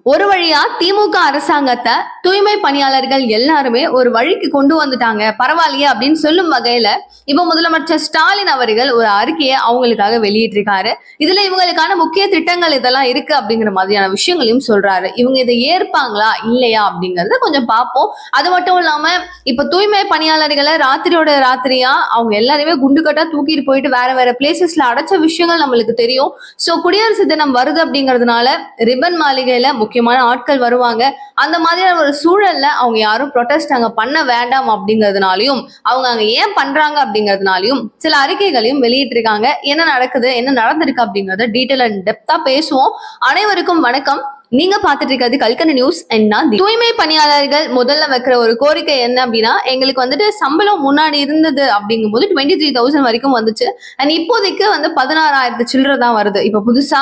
ஒரு வழியா திமுக அரசாங்கத்தை தூய்மை பணியாளர்கள் எல்லாருமே ஒரு வழிக்கு கொண்டு வந்துட்டாங்க, பரவாயில்லையே அப்படின்னு சொல்லும் வகையில இப்ப முதலமைச்சர் ஸ்டாலின் அவர்கள் ஒரு அறிக்கையை அவங்களுக்காக வெளியிட்டிருக்காரு. இதுல இவங்களுக்கான முக்கிய திட்டங்கள் இதெல்லாம் இருக்கு அப்படிங்கிற மாதிரியான விஷயங்களையும் சொல்றாரு. இவங்க இதை ஏற்பாங்களா இல்லையா அப்படிங்கறத கொஞ்சம் பார்ப்போம். அது மட்டும் இல்லாம இப்ப தூய்மை பணியாளர்களை ராத்திரியோட ராத்திரியா அவங்க எல்லாருமே குண்டுக்கட்டா தூக்கிட்டு போயிட்டு வேற வேற பிளேசஸ்ல அடைச்ச விஷயங்கள் நம்மளுக்கு தெரியும். சோ குடியரசு தினம் வருது அப்படிங்கறதுனால ரிப்பன் மாளிகையில முக்கியமான ஆட்கள் வருவாங்க. அந்த மாதிரியான ஒரு சூழல்ல அவங்க யாரும் ப்ரொடெஸ்ட் அங்க பண்ண வேண்டாம் அப்படிங்கிறதுனாலையும் அவங்க அங்க ஏன் பண்றாங்க அப்படிங்கிறதுனாலையும் சில அறிக்கைகளையும் வெளியிட்டிருக்காங்க. என்ன நடக்குது, என்ன நடந்திருக்கு அப்படிங்கறத டீட்டெயில் அண்ட் டெப்தா பேசுவோம். அனைவருக்கும் வணக்கம். நீங்க பாத்துட்டு இருக்கிறது கல்கனி நியூஸ். என்ன தூய்மை பணியாளர்கள் முதல்ல வைக்கிற ஒரு கோரிக்கை என்ன அப்படின்னா, எங்களுக்கு வந்துட்டு சம்பளம் முன்னாடி இருந்தது அப்படிங்கும் போது 23,000 வரைக்கும் வந்துச்சு. அண்ட் இப்போதைக்கு 16,000 சில்லறை தான் வருது. இப்ப புதுசா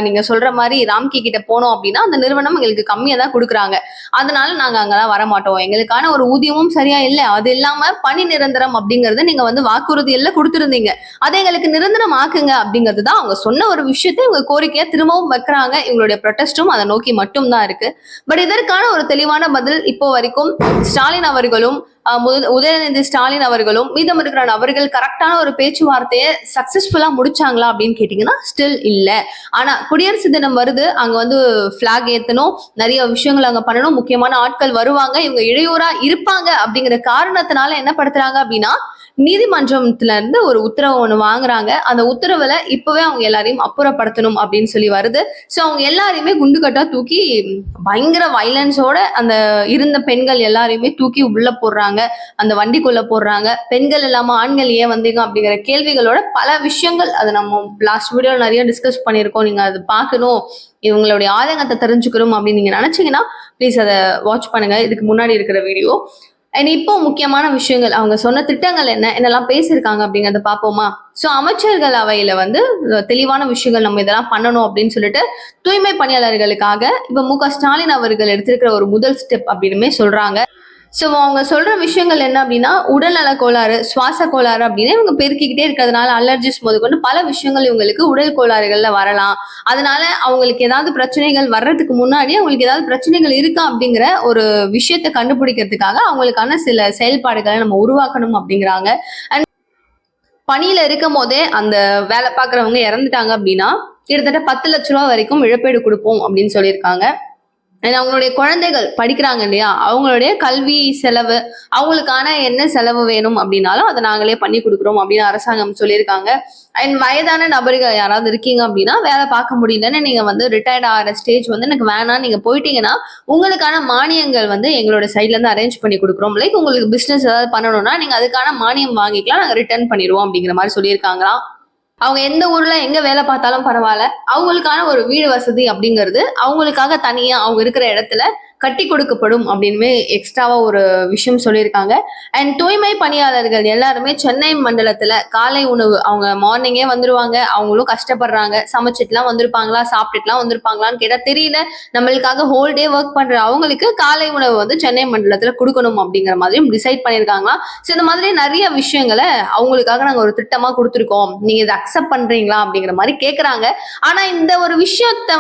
நீங்க சொல்ற மாதிரி ராம்கி கிட்ட போனோம் அப்படின்னா அந்த நிறுவனம் எங்களுக்கு கம்மியா தான் கொடுக்குறாங்க. அதனால நாங்க அங்கெல்லாம் வரமாட்டோம். எங்களுக்கான ஒரு ஊதியமும் சரியா இல்லை. அது இல்லாம பணி நிரந்தரம் அப்படிங்கறது நீங்க வாக்குறுதி எல்லாம் கொடுத்திருந்தீங்க, அதை எங்களுக்கு நிரந்தரம் ஆக்குங்க அப்படிங்கிறது தான் அவங்க சொன்ன ஒரு விஷயத்தை இவங்க கோரிக்கையா திரும்பவும் வைக்கிறாங்க. இவங்களுடைய ப்ரொடெஸ்டும் அதை நோக்கி மட்டும் தான் இருக்கு. பட் இதற்கான ஒரு தெளிவான பதில் இப்போ வரைக்கும் ஸ்டாலின் அவர்களும் உதயநிதி ஸ்டாலின் அவர்களும் மீதம் இருக்கிற நபர்கள் கரெக்டான ஒரு பேச்சுவார்த்தையை சக்சஸ்ஃபுல்லா முடிச்சாங்களா அப்படின்னு கேட்டீங்கன்னா ஸ்டில் இல்ல. ஆனா குடியரசு தினம் வருது, அங்க பிளாக் ஏத்தணும், நிறைய விஷயங்கள் அங்க பண்ணணும், முக்கியமான ஆட்கள் வருவாங்க, இவங்க இடையூறா இருப்பாங்க அப்படிங்கிற காரணத்தினால என்ன படுத்துறாங்க அப்படின்னா நீதிமன்றத்துல இருந்து ஒரு உத்தரவு ஒண்ணு வாங்குறாங்க. அந்த உத்தரவுல இப்பவே அவங்க எல்லாரையும் அப்புறப்படுத்தணும் அப்படின்னு சொல்லி வருது. சோ அவங்க எல்லாரையுமே குண்டுகட்டா தூக்கி பயங்கர வயலன்ஸோட அந்த இருந்த பெண்கள் எல்லாரையுமே தூக்கி உள்ள போடுறாங்க, அந்த வண்டிக்குள்ள போடுறாங்க. பெண்கள் இல்லாம ஆண்கள் ஏன் வந்தீங்க அப்படிங்கிற கேள்விகளோட பல விஷயங்கள் அதை நம்ம லாஸ்ட் வீடியோல நிறைய டிஸ்கஸ் பண்ணியிருக்கோம். நீங்க அதை பார்க்கணும், இவங்களுடைய ஆதங்கத்தை தெரிஞ்சுக்கணும் அப்படின்னு நீங்க நினைச்சீங்கன்னா ப்ளீஸ் அதை வாட்ச் பண்ணுங்க, இதுக்கு முன்னாடி இருக்கிற வீடியோ. அண்ட் இப்போ முக்கியமான விஷயங்கள் அவங்க சொன்ன திட்டங்கள் என்னெல்லாம் பேசியிருக்காங்க அப்படிங்கறத பார்ப்போமா. சோ அமைச்சர்கள் அவையில தெளிவான விஷயங்கள் நம்ம இதெல்லாம் பண்ணணும் அப்படின்னு சொல்லிட்டு தூய்மை பணியாளர்களுக்காக இப்ப மு.க. ஸ்டாலின் அவர்கள் எடுத்திருக்கிற ஒரு முதல் ஸ்டெப் அப்படின்னு சொல்றாங்க. சோ அவங்க சொல்ற விஷயங்கள் என்ன அப்படின்னா, உடல்நல கோளாறு, சுவாச கோளாறு அப்படின்னு இவங்க பெருக்கிக்கிட்டே இருக்கிறதுனால அலர்ஜிஸ் முதற்கொண்டு பல விஷயங்கள் இவங்களுக்கு உடல் கோளாறுகள்ல வரலாம். அதனால அவங்களுக்கு ஏதாவது பிரச்சனைகள் வர்றதுக்கு முன்னாடி அவங்களுக்கு ஏதாவது பிரச்சனைகள் இருக்கா அப்படிங்கிற ஒரு விஷயத்தை கண்டுபிடிக்கிறதுக்காக அவங்களுக்கான சில செயல்பாடுகளை நம்ம உருவாக்கணும் அப்படிங்கிறாங்க. அண்ட் பணியில இருக்கும் போதே அந்த வேலை பார்க்குறவங்க இறந்துட்டாங்க அப்படின்னா கிட்டத்தட்ட 10 லட்ச ரூபா வரைக்கும் இழப்பீடு கொடுப்போம் அப்படின்னு சொல்லியிருக்காங்க. அவங்களுடைய குழந்தைகள் படிக்கிறாங்க இல்லையா, அவங்களுடைய கல்வி செலவு, அவங்களுக்கான என்ன செலவு வேணும் அப்படின்னாலும் அதை நாங்களே பண்ணி கொடுக்குறோம் அப்படின்னு அரசாங்கம் சொல்லியிருக்காங்க. அண்ட் வயதான நபர்கள் யாராவது இருக்கீங்க அப்படின்னா வேலை பார்க்க முடியலன்னு நீங்க ரிட்டையர்ட் ஆகிற ஸ்டேஜ் எனக்கு வேணாம், நீங்க போயிட்டீங்கன்னா உங்களுக்கான மானியங்கள் எங்களோட சைட்ல இருந்து அரேஞ்ச் பண்ணி கொடுக்குறோம். லைக் உங்களுக்கு பிசினஸ் ஏதாவது பண்ணணும்னா நீங்க அதுக்கான மானியம் வாங்கிக்கலாம், நாங்க ரிட்டர்ன் பண்ணிடுவோம் அப்படிங்கிற மாதிரி சொல்லியிருக்காங்களாம். அவங்க எந்த ஊர்ல எங்க வேலை பார்த்தாலும் பரவாயில்ல, அவங்களுக்கான ஒரு வீடு வசதி அப்படிங்கிறது அவங்களுக்காக தனியா அவங்க இருக்கிற இடத்துல கட்டி கொடுக்கப்படும் அப்படின்னு எக்ஸ்ட்ராவா ஒரு விஷயம் சொல்லியிருக்காங்க. அண்ட் தூய்மை பணியாளர்கள் எல்லாருமே சென்னை மண்டலத்துல காலை உணவு அவங்க மார்னிங்கே வந்துருவாங்க. அவங்களும் கஷ்டப்படுறாங்க, சமைச்சிட்டுலாம் வந்திருப்பாங்களா, சாப்பிட்டுட்டுலாம் வந்திருப்பாங்களான்னு கேட்டா தெரியல. நம்மளுக்காக ஹோல் டே ஒர்க் பண்ற அவங்களுக்கு காலை உணவு சென்னை மண்டலத்துல கொடுக்கணும் அப்படிங்கிற மாதிரியும் டிசைட் பண்ணியிருக்காங்களாம். ஸோ இந்த மாதிரி நிறைய விஷயங்களை அவங்களுக்காக நாங்க ஒரு திட்டமா கொடுத்துருக்கோம், நீங்க இதை அக்செப்ட் பண்றீங்களா அப்படிங்கிற மாதிரி கேட்கறாங்க. ஆனா இந்த ஒரு விஷயத்த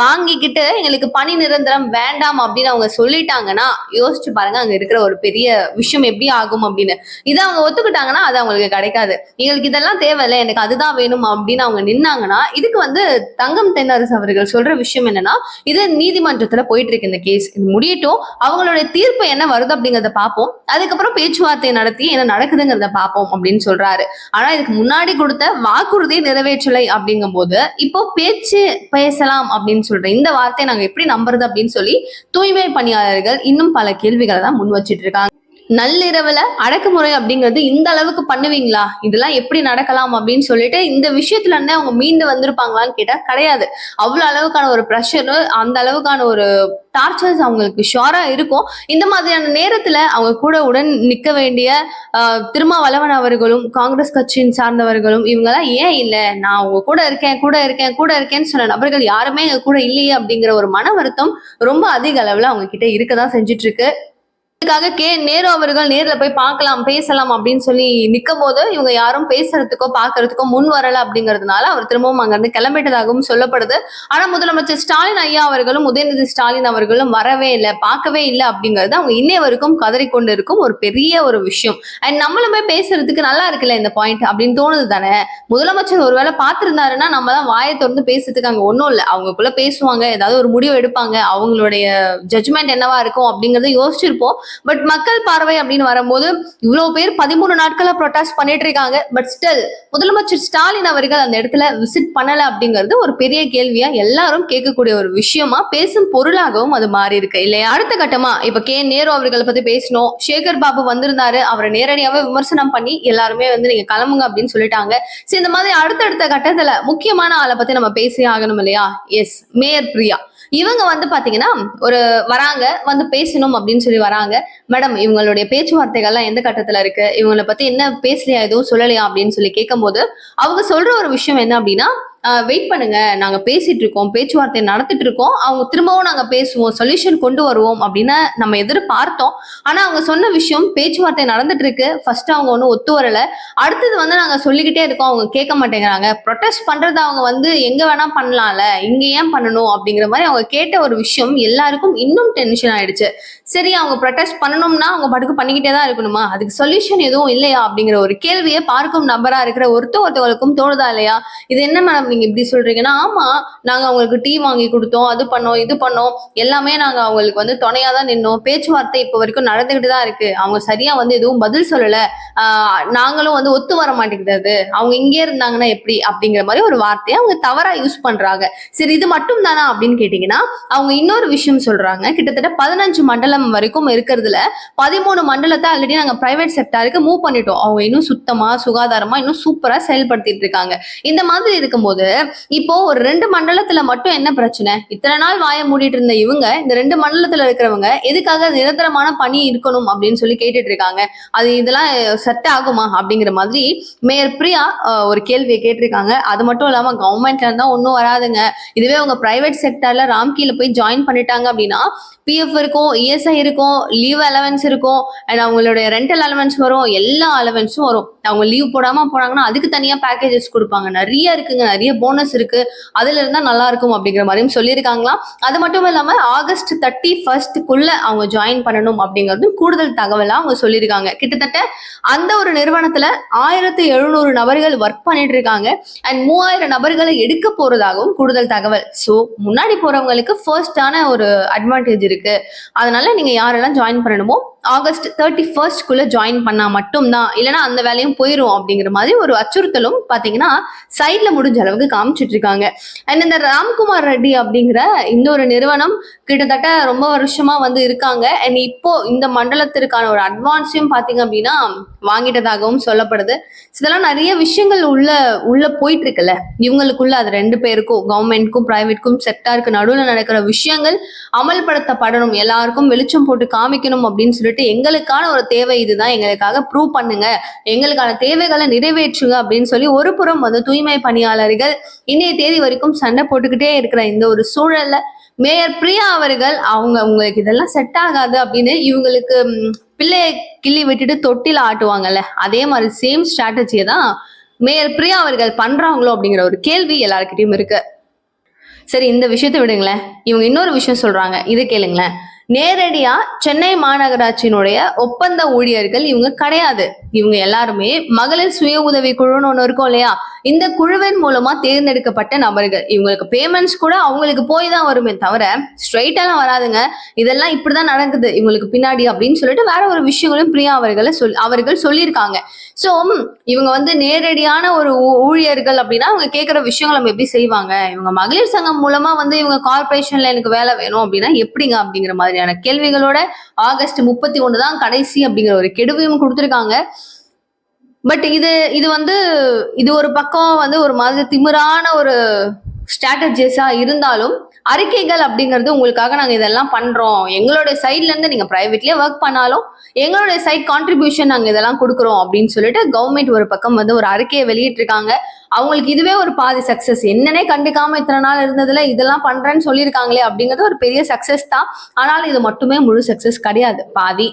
வாங்கிக்கிட்டு எங்களுக்கு பணி நிரந்தரம் வேண்டாம் அப்படின்னு அவங்க சொல்லிட்டாங்கன்னா யோசிச்சு பாருங்க அங்க இருக்கிற ஒரு பெரிய விஷயம் எப்படி ஆகும் அப்படின்னு. இதை அவங்க ஒத்துக்கிட்டாங்கன்னா அது அவங்களுக்கு கிடைக்காது. எங்களுக்கு இதெல்லாம் தேவையில்லை, எனக்கு அதுதான் வேணும் அப்படின்னு அவங்க நின்னாங்கன்னா இதுக்கு தங்கம் தென்னரசு அவர்கள் சொல்ற விஷயம் என்னன்னா, இது நீதிமன்றத்துல போயிட்டு இருக்கு இந்த கேஸ், இது முடியட்டும், அவங்களுடைய தீர்ப்பு என்ன வருது அப்படிங்கறத பார்ப்போம், அதுக்கப்புறம் பேச்சுவார்த்தை நடத்தி என்ன நடக்குதுங்கிறத பார்ப்போம் அப்படின்னு சொல்றாரு. ஆனா இதுக்கு முன்னாடி கொடுத்த வாக்குறுதியை நிறைவேற்றலை அப்படிங்கும் போது இப்போ பேச்சு பேசலாம் அப்படின்னு சொல்றேன் இந்த வார்த்தையை நாங்க எப்படி நம்புறது அப்படின்னு சொல்லி தூய்மை பணியாளர்கள் இன்னும் பல கேள்விகளை தான் முன் வச்சிட்டு இருக்காங்க. நள்ளிரவுல அடக்குமுறை அப்படிங்கிறது இந்த அளவுக்கு பண்ணுவீங்களா, இதெல்லாம் எப்படி நடக்கலாம் அப்படின்னு சொல்லிட்டு இந்த விஷயத்துல இருந்தே அவங்க மீண்டு வந்திருப்பாங்களான்னு கேட்டா கிடையாது. அவ்வளவு அளவுக்கான ஒரு ப்ரெஷர், அந்த அளவுக்கான ஒரு டார்ச்சர்ஸ் அவங்களுக்கு ஷுவரா இருக்கும். இந்த மாதிரியான நேரத்துல அவங்க கூட உடன் நிக்க வேண்டிய திருமாவளவன் அவர்களும் காங்கிரஸ் கட்சியின் சார்ந்தவர்களும் இவங்கெல்லாம் ஏன் இல்ல, நான் அவங்க கூட இருக்கேன்னு சொன்ன நபர்கள் யாருமே எங்க கூட இல்லையே அப்படிங்கிற ஒரு மன வருத்தம் ரொம்ப அதிக அளவுல அவங்க கிட்ட இருக்கதான் செஞ்சுட்டு இருக்கு. இதுக்காக நேரு அவர்கள் நேர்ல போய் பார்க்கலாம் பேசலாம் அப்படின்னு சொல்லி நிக்கும் போது இவங்க யாரும் பேசுறதுக்கோ பாக்குறதுக்கோ முன் வரல அப்படிங்கிறதுனால அவர் திரும்பவும் அங்கிருந்து கிளம்பிட்டதாகவும் சொல்லப்படுது. ஆனா முதலமைச்சர் ஸ்டாலின் ஐயா அவர்களும் உதயநிதி ஸ்டாலின் அவர்களும் வரவே இல்லை, பார்க்கவே இல்லை அப்படிங்கிறது அவங்க இன்னைய வரைக்கும் கதறிக்கொண்டு இருக்கும் ஒரு பெரிய ஒரு விஷயம். அண்ட் நம்மளுமே பேசுறதுக்கு நல்லா இருக்குல்ல இந்த பாயிண்ட் அப்படின்னு தோணுது தானே. முதலமைச்சர் ஒருவேளை பார்த்திருந்தாருன்னா நம்ம தான் வாயை திறந்து பேசுறதுக்கு அங்க ஒன்றும் இல்லை, அவங்களுக்குள்ள பேசுவாங்க, ஏதாவது ஒரு முடிவு எடுப்பாங்க, அவங்களுடைய ஜட்ஜ்மெண்ட் என்னவா இருக்கும் அப்படிங்கறத யோசிச்சிருப்போம். பட் மக்கள் பார்வை அப்படின்னு வரும்போது இவ்வளவு பேர் 13 நாட்களா ப்ரொடெஸ்ட் பண்ணிட்டு இருக்காங்க. பட் ஸ்டில் முதலமைச்சர் ஸ்டாலின் அவர்கள் அந்த இடத்துல விசிட் பண்ணல அப்படிங்கிறது ஒரு பெரிய கேள்வியா எல்லாரும் கேட்கக்கூடிய ஒரு விஷயமா, பேசும் பொருளாகவும் அது மாறி இருக்கு இல்லையா. அடுத்த கட்டமா இப்ப நேரு அவர்களை பத்தி பேசணும். சேகர் பாபு வந்திருந்தாரு, அவரை நேரடியாவே விமர்சனம் பண்ணி எல்லாருமே நீங்க கிளம்புங்க அப்படின்னு சொல்லிட்டாங்க. சரி, இந்த மாதிரி அடுத்தடுத்த கட்டத்துல முக்கியமான ஆளை பத்தி நம்ம பேசி ஆகணும் இல்லையா. எஸ், மேயர் பிரியா இவங்க பாத்தீங்கன்னா ஒரு வராங்க, பேசணும் அப்படின்னு சொல்லி வராங்க. மேடம், இவங்களுடைய பேச்சுவார்த்தைகள்லாம் எந்த கட்டத்துல இருக்கு, இவங்களை பத்தி என்ன பேசலையா, எதுவும் சொல்லலையா அப்படின்னு சொல்லி கேட்கும் போது அவங்க சொல்ற ஒரு விஷயம் என்ன அப்படின்னா, வெயிட் பண்ணுங்க, நாங்க பேசிட்டு இருக்கோம், பேச்சுவார்த்தை நடத்திட்டு இருக்கோம், அவங்க திரும்பவும் நாங்க பேசுவோம், சொல்யூஷன் கொண்டு வருவோம் அப்படின்னு நம்ம எதிர்பார்த்தோம். ஆனா அவங்க சொன்ன விஷயம் பேச்சுவார்த்தை நடந்துட்டு இருக்கு, ஃபர்ஸ்ட் அவங்க ஒன்றும் ஒத்து வரல, அடுத்தது நாங்க சொல்லிக்கிட்டே இருக்கோம், அவங்க கேட்க மாட்டேங்கிறாங்க, ப்ரொடெஸ்ட் பண்றது அவங்க எங்க வேணா பண்ணலாம்ல, இங்க ஏன் பண்ணணும் அப்படிங்கிற மாதிரி அவங்க கேட்ட ஒரு விஷயம் எல்லாருக்கும் இன்னும் டென்ஷன் ஆயிடுச்சு. சரி, அவங்க ப்ரொடெஸ்ட் பண்ணணும்னா அவங்க பாட்டுக்கு பண்ணிக்கிட்டே தான் இருக்கணுமா, அதுக்கு சொல்யூஷன் எதுவும் இல்லையா அப்படிங்கிற ஒரு கேள்வியை பார்க்கும் நபரா இருக்கிற ஒருத்தவங்களுக்கும் தோணுதா இல்லையா. இது என்ன மேடம் நீங்க இப்படி சொல்றீங்கன்னா, ஆமா, நாங்க அவங்களுக்கு டீ வாங்கி கொடுத்தோம், அது பண்ணோம், இது பண்ணோம், எல்லாமே நாங்க அவங்களுக்கு துணையா தான் நின்னோம், பேச்சுவார்த்தை இப்ப வரைக்கும் நடந்துகிட்டு தான் இருக்கு, அவங்க சரியா எதுவும் பதில் சொல்லல, நாங்களும் ஒத்து வர மாட்டேங்குது, அவங்க இங்கே இருந்தாங்கன்னா எப்படி அப்படிங்கிற மாதிரி ஒரு வார்த்தையை அவங்க தவறா யூஸ் பண்றாங்க. சரி, இது மட்டும் தானா அப்படின்னு கேட்டீங்கன்னா அவங்க இன்னொரு விஷயம் சொல்றாங்க. கிட்டத்தட்ட 15 மண்டலம் வரைக்கும் இருக்கிறதுல 13 மண்டலத்தை ஆல்ரெடி நாங்க பிரைவேட் செக்டாருக்கு மூவ் பண்ணிட்டோம், அவங்க இன்னும் சுத்தமா சுகாதாரமா இன்னும் சூப்பரா செயல்படுத்திட்டு இருக்காங்க. இந்த மாதிரி இருக்கும்போது இப்போ ஒரு 2 மண்டலத்துல மட்டும் என்ன பிரச்சனை, இத்தனை நாள் வாய மூடிட்டு இருந்த இவங்க இந்த 2 மண்டலத்துல இருக்கிறவங்க எதுக்காக நிரந்தரமான பணி இருக்கணும் அப்படின்னு சொல்லி கேட்டுட்டு இருக்காங்க, அது இதெல்லாம் செட் ஆகுமா அப்படிங்கிற மாதிரி மேயர் பிரியா ஒரு கேள்வியை கேட்டிருக்காங்க. அது மட்டும் இல்லாம கவர்மெண்ட்ல இருந்தா ஒன்னும் வராதுங்க, இதுவே அவங்க பிரைவேட் செக்டர்ல ராம்கீல போய் ஜாயின் பண்ணிட்டாங்க அப்படின்னா பிஎஃப் இருக்கும், இஎஸ்ஐ இருக்கும், லீவ் அலவன்ஸ் இருக்கும், அண்ட் அவங்களுடைய ரெண்டல் அலவன்ஸ் வரும், எல்லா அலவன்ஸும் வரும். அவங்க லீவ் போடாம போனாங்கன்னா அதுக்கு தனியா பேக்கேஜஸ் கொடுப்பாங்க, நிறைய இருக்குங்க, நிறைய போனஸ் இருக்கு, அதுல இருந்தா நல்லா இருக்கும் அப்படிங்கிற மாதிரியும் சொல்லியிருக்காங்களாம். அது மட்டும் இல்லாம ஆகஸ்ட் 31 அவங்க ஜாயின் பண்ணணும் அப்படிங்கிறது கூடுதல் தகவலா அவங்க சொல்லியிருக்காங்க. கிட்டத்தட்ட அந்த ஒரு நிறுவனத்துல 1700 நபர்கள் ஒர்க் பண்ணிட்டு இருக்காங்க அண்ட் 3000 நபர்களை எடுக்க போறதாகவும் கூடுதல் தகவல். சோ முன்னாடி போறவங்களுக்கு ஃபர்ஸ்டான ஒரு அட்வான்டேஜ் இருக்கு. அதனால நீங்க யாரெல்லாம் ஜாயின் பண்ணணுமோ ஆகஸ்ட் 31 ஜாயின் பண்ணா மட்டும்தான், இல்லைன்னா அந்த வேலையும் போயிரும் அப்படிங்கிற மாதிரி ஒரு அச்சுறுத்தலும் பாத்தீங்கன்னா சைட்ல முடிஞ்ச அளவுக்கு காமிச்சிட்டு இருக்காங்க. அண்ட் இந்த ராம்குமார் ரெட்டி அப்படிங்கிற இந்த ஒரு நிறுவனம் கிட்டத்தட்ட ரொம்ப வருஷமா இருக்காங்க. அண்ட் இப்போ இந்த மண்டலத்திற்கான ஒரு அட்வான்ஸையும் பாத்தீங்க அப்படின்னா வாங்கிட்டதாகவும் சொல்லப்படுது. இதெல்லாம் நிறைய விஷயங்கள் உள்ள போயிட்டு இருக்குல்ல இவங்களுக்குள்ள, அது 2 பேருக்கும் கவர்மெண்ட்க்கும் பிரைவேட்க்கும் செக்டாருக்கு நடுவில் நடக்கிற விஷயங்கள் அமல்படுத்தப்படணும், எல்லாருக்கும் வெளிச்சம் போட்டு காமிக்கணும் அப்படின்னு சொல்லிட்டு எங்களுக்கான ஒரு தேவை இதுதான், எங்களுக்காக ப்ரூவ் பண்ணுங்க, எங்களுக்கான தேவைகளை நிறைவேற்றுங்க அப்படின்னு சொல்லி ஒரு புறம் தூய்மை பணியாளர்கள் இன்னைய தேதி வரைக்கும் சண்டை போட்டுக்கிட்டே இருக்கிற இந்த ஒரு சூழல்ல மேயர் பிரியா அவர்கள் உங்களுக்கு இதெல்லாம் செட் ஆகாது அப்படின்னு இவங்களுக்கு பிள்ளைய கிள்ளி விட்டுட்டு தொட்டில ஆட்டுவாங்கல்ல, அதே மாதிரி சேம் ஸ்ட்ராட்டஜியை தான் மேயர் பிரியா அவர்கள் பண்றாங்களோ அப்படிங்கிற ஒரு கேள்வி எல்லாருக்கிட்டையும் இருக்கு. சரி, இந்த விஷயத்தை விடுங்களேன், இவங்க இன்னொரு விஷயம் சொல்றாங்க, இது கேளுங்களேன். நேரடியா சென்னை மாநகராட்சியினுடைய ஒப்பந்த ஊழியர்கள் இவங்க கிடையாது, இவங்க எல்லாருமே மகளிர் சுய உதவி குழுன்னு ஒண்ணு இருக்கும் இல்லையா, இந்த குழுவின் மூலமா தேர்ந்தெடுக்கப்பட்ட நபர்கள். இவங்களுக்கு பேமெண்ட்ஸ் கூட அவங்களுக்கு போய் தான் வருமே தவிர ஸ்ட்ரைட்டாலாம் வராதுங்க, இதெல்லாம் இப்படிதான் நடக்குது இவங்களுக்கு பின்னாடி அப்படின்னு சொல்லிட்டு வேற ஒரு விஷயங்களும் பிரியா அவர்கள் சொல்லியிருக்காங்க. சோ இவங்க நேரடியான ஒரு ஊழியர்கள் அப்படின்னா அவங்க கேட்கிற விஷயங்கள் நம்ம எப்படி செய்வாங்க, இவங்க மகளிர் சங்கம் மூலமா இவங்க கார்பரேஷன்ல எனக்கு வேலை வேணும் அப்படின்னா எப்படிங்க அப்படிங்கிற மாதிரியான கேள்விகளோட ஆகஸ்ட் 31 தான் கடைசி அப்படிங்கிற ஒரு கெடுவையும் கொடுத்திருக்காங்க. பட் இது ஒரு பக்கம் ஒரு மாதிரி திமிரான ஒரு ஸ்ட்ராட்டஜிஸா இருந்தாலும் அறிக்கைகள் அப்படிங்கிறது உங்களுக்காக நாங்க இதெல்லாம் பண்றோம், எங்களுடைய சைட்ல இருந்து நீங்க பிரைவேட்லயே ஒர்க் பண்ணாலும் எங்களுடைய சைட் கான்ட்ரிபியூஷன் நாங்க இதெல்லாம் கொடுக்குறோம் அப்படின்னு சொல்லிட்டு கவர்மெண்ட் ஒரு பக்கம் ஒரு அறிக்கையை வெளியிட்டிருக்காங்க. அவங்களுக்கு இதுவே ஒரு பாதி சக்சஸ், என்னன்னே கண்டுக்காம இத்தனை நாள் இருந்ததுல இதெல்லாம் பண்றேன்னு சொல்லியிருக்காங்களே அப்படிங்கிறது ஒரு பெரிய சக்சஸ் தான். ஆனாலும் இது மட்டுமே முழு சக்சஸ் கிடையாது, பாதி.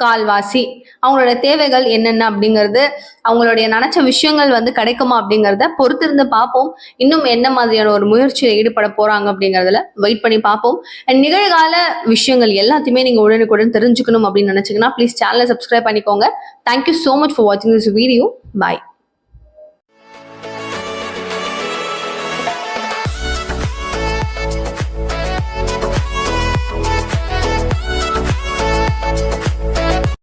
கால்வாசி, அவங்களோட தேவைகள் என்னென்ன அப்படிங்கிறது, அவங்களுடைய நினைச்ச விஷயங்கள் வந்து கிடைக்குமா அப்படிங்கிறத பொறுத்திருந்து பார்ப்போம். இன்னும் என்ன மாதிரியான ஒரு முயற்சியில் ஈடுபட போறாங்க அப்படிங்கிறதுல வெயிட் பண்ணி பார்ப்போம். அண்ட் நிகழ்கால விஷயங்கள் எல்லாத்தையுமே நீங்க உடனுக்குடன் தெரிஞ்சுக்கணும் அப்படின்னு நினைச்சீங்கன்னா ப்ளீஸ் சேனலை சப்ஸ்கிரைப் பண்ணிக்கோங்க. தேங்க்யூ ஸோ மச் ஃபார் வாட்சிங் திஸ் வீடியோ. பாய்.